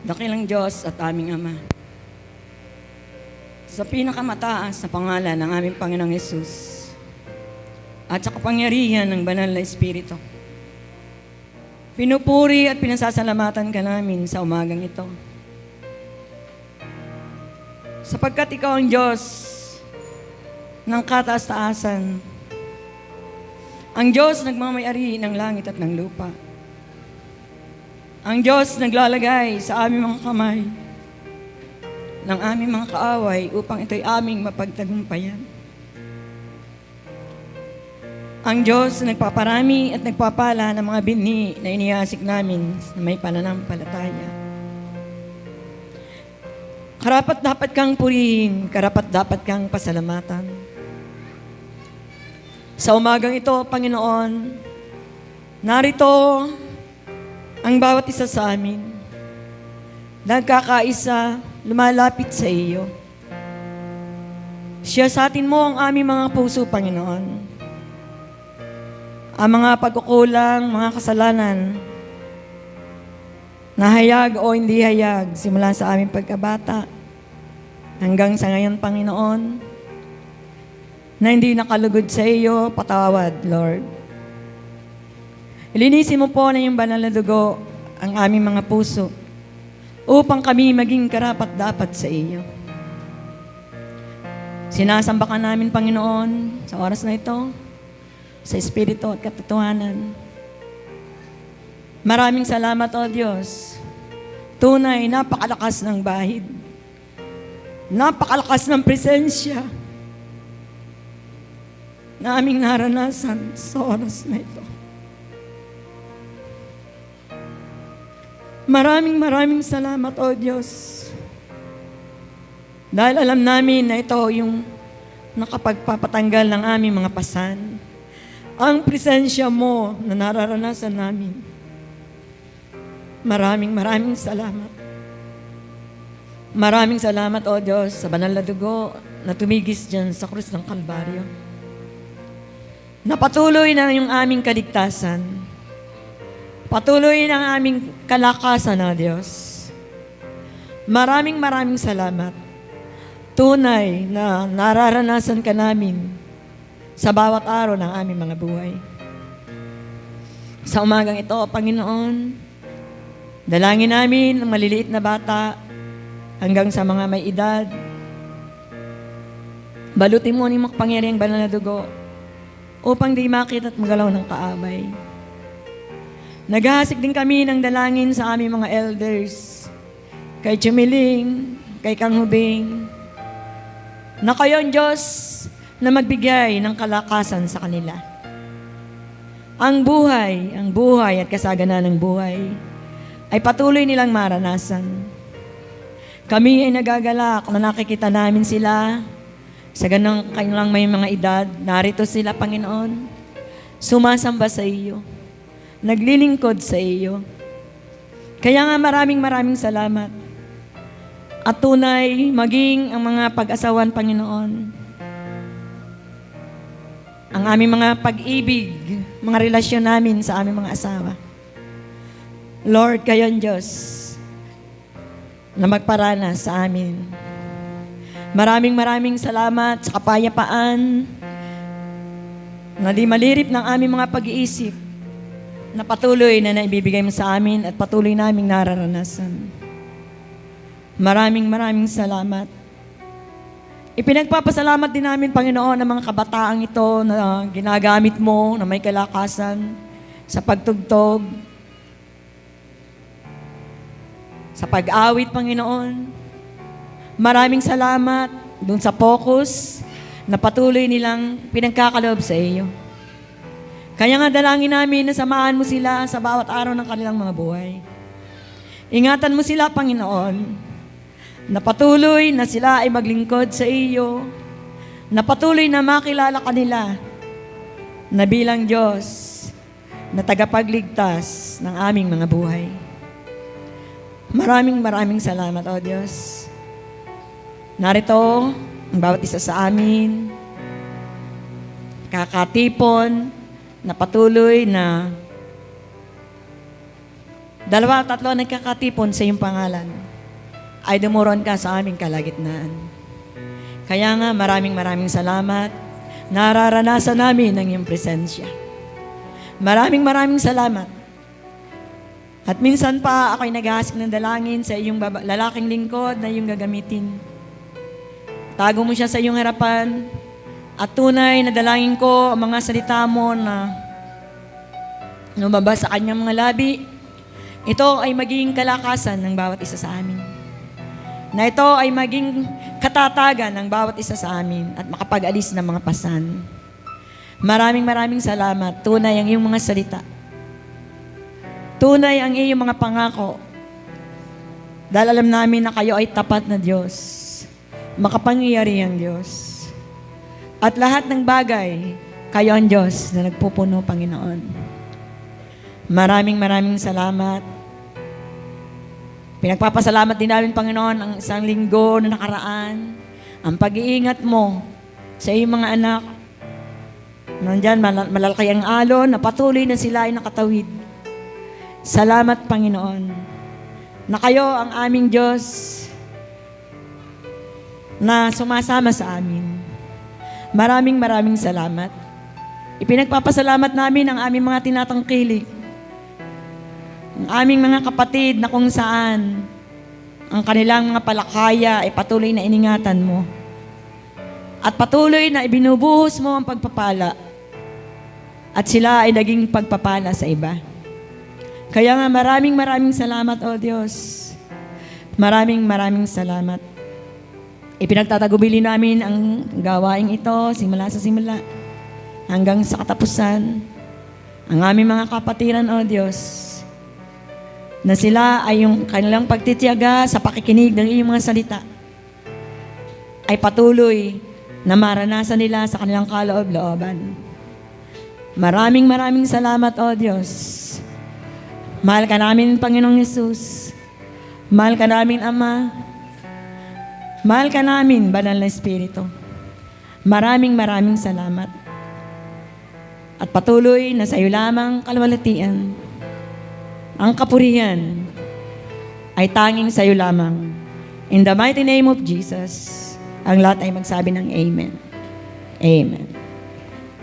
Dakilang Diyos at aming Ama, sa pinakamataas na pangalan ng aming Panginoong Hesus at sa kapangyarihan ng banal na Espiritu, pinupuri at pinasasalamatan ka namin sa umagang ito. Sapagkat Ikaw ang Diyos ng kataas-taasan, ang Diyos nagmamayari ng langit at ng lupa, ang Diyos naglalagay sa aming mga kamay ng aming mga kaaway upang ito'y aming mapagtagumpayan. Ang Diyos nagpaparami at nagpapala ng mga binhi na iniasik namin na may pananampalataya. Karapat-dapat kang purihin, karapat-dapat kang pasalamatan. Sa umagang ito, Panginoon, narito ang bawat isa sa amin, nagkakaisa, lumalapit sa iyo. Siya sa atin mo ang aming mga puso, Panginoon. Ang mga pagkukulang, mga kasalanan, na hayag o hindi hayag, simula sa aming pagkabata, hanggang sa ngayon, Panginoon, na hindi nakalugod sa iyo, patawad, Lord. Ilinisin mo po na yung banal na dugo ang aming mga puso upang kami maging karapat-dapat sa iyo. Sinasamba ka namin, Panginoon, sa oras na ito, sa Espiritu at katotohanan. Maraming salamat, O Diyos. Tunay, napakalakas ng bahid. Napakalakas ng presensya na aming naranasan sa oras na ito. Maraming salamat, O Diyos. Dahil alam namin na ito yung nakapagpapatanggal ng aming mga pasan. Ang presensya mo na nararanasan namin. Maraming salamat. Maraming salamat, O Diyos, sa banal na dugo na tumigis dyan sa krus ng Kalbaryo. Napatuloy na yung aming kaligtasan. Patuloy ng aming kalakasan, O Diyos. Maraming salamat. Tunay na nararanasan ka namin sa bawat araw ng aming mga buhay. Sa umagang ito, Panginoon, dalangin namin ang maliliit na bata hanggang sa mga may edad. Balutin mo ang makapangyarihang banal na dugo upang di makita at magalaw ng kaabay. Naghahasik din kami ng dalangin sa aming mga elders, kay Chumiling, kay Kang Hubing, na kayo ang Diyos na magbigay ng kalakasan sa kanila. Ang buhay at kasaganan ng buhay ay patuloy nilang maranasan. Kami ay nagagalak na nakikita namin sila sa ganang kanilang may mga edad. Narito sila, Panginoon, sumasamba sa iyo, naglilingkod sa iyo. Kaya nga maraming salamat. At tunay, maging ang mga pag-asawan, Panginoon, ang aming mga pag-ibig, mga relasyon namin sa aming mga asawa. Lord, kayo ang Diyos na magparanas sa amin. Maraming salamat sa kapayapaan na di malirip ng aming mga pag-iisip na patuloy na naibibigay mo sa amin at patuloy naming nararanasan. Maraming salamat. Ipinagpapasalamat din namin, Panginoon, ang mga kabataang ito na ginagamit mo, na may kalakasan sa pagtugtog, sa pag-awit, Panginoon. Maraming salamat dun sa focus na patuloy nilang pinagkakaloob sa iyo. Kaya nga dalangin namin na samahan mo sila sa bawat araw ng kanilang mga buhay. Ingatan mo sila, Panginoon, na patuloy na sila ay maglingkod sa iyo, na patuloy na makilala kanila na bilang Diyos na tagapagligtas ng aming mga buhay. Maraming salamat, O Diyos. Narito ang bawat isa sa amin, kakatipon na patuloy na Dalawa, tatlo nagkakatipon sa iyong pangalan, ay dumuron ka sa aming kalagitnaan. Kaya nga, maraming salamat. Nararanasan namin ang iyong presensya. Maraming salamat. At minsan pa, ako'y naghahasik ng dalangin sa iyong lalaking lingkod na iyong gagamitin. Tago mo siya sa iyong harapan. At tunay na dalangin ko ang mga salita mo na lumabas sa kanyang mga labi. Ito ay maging kalakasan ng bawat isa sa amin. Na ito ay maging katatagan ng bawat isa sa amin at makapag-alis ng mga pasan. Maraming salamat. Tunay ang iyong mga salita. Tunay ang iyong mga pangako. Dahil alam namin na kayo ay tapat na Diyos. Makapangyarihang Diyos. At lahat ng bagay, kayo ang Diyos na nagpupuno, Panginoon. Maraming salamat. Pinagpapasalamat din namin, Panginoon, ang isang linggo na nakaraan, ang pag-iingat mo sa iyong mga anak. Nandyan, malalaki ang alon, na patuloy na sila ay nakatawid. Salamat, Panginoon, na kayo ang aming Diyos na sumasama sa amin. Maraming salamat. Ipinagpapasalamat namin ang aming mga tinatangkilik. Ang aming mga kapatid na kung saan ang kanilang mga palakaya ay patuloy na iningatan mo. At patuloy na ibinubuhos mo ang pagpapala. At sila ay naging pagpapala sa iba. Kaya nga maraming salamat, O Diyos. Maraming salamat. Ipinagtatagubili namin ang gawaing ito simula hanggang sa katapusan. Ang aming mga kapatiran, O Diyos, na sila ay yung kanilang pagtitiyaga sa pakikinig ng iyong mga salita ay patuloy na maranasan nila sa kanilang kaloob-looban. Maraming salamat, O Diyos. Mahal ka namin, Panginoong Yesus. Mahal ka namin, Ama. Mahal ka namin, Banal na Espiritu. Maraming salamat. At patuloy na sa iyo lamang kalwalhatian. Ang kapurihan ay tanging sa iyo lamang. In the mighty name of Jesus, ang lahat ay magsabi ng Amen. Amen.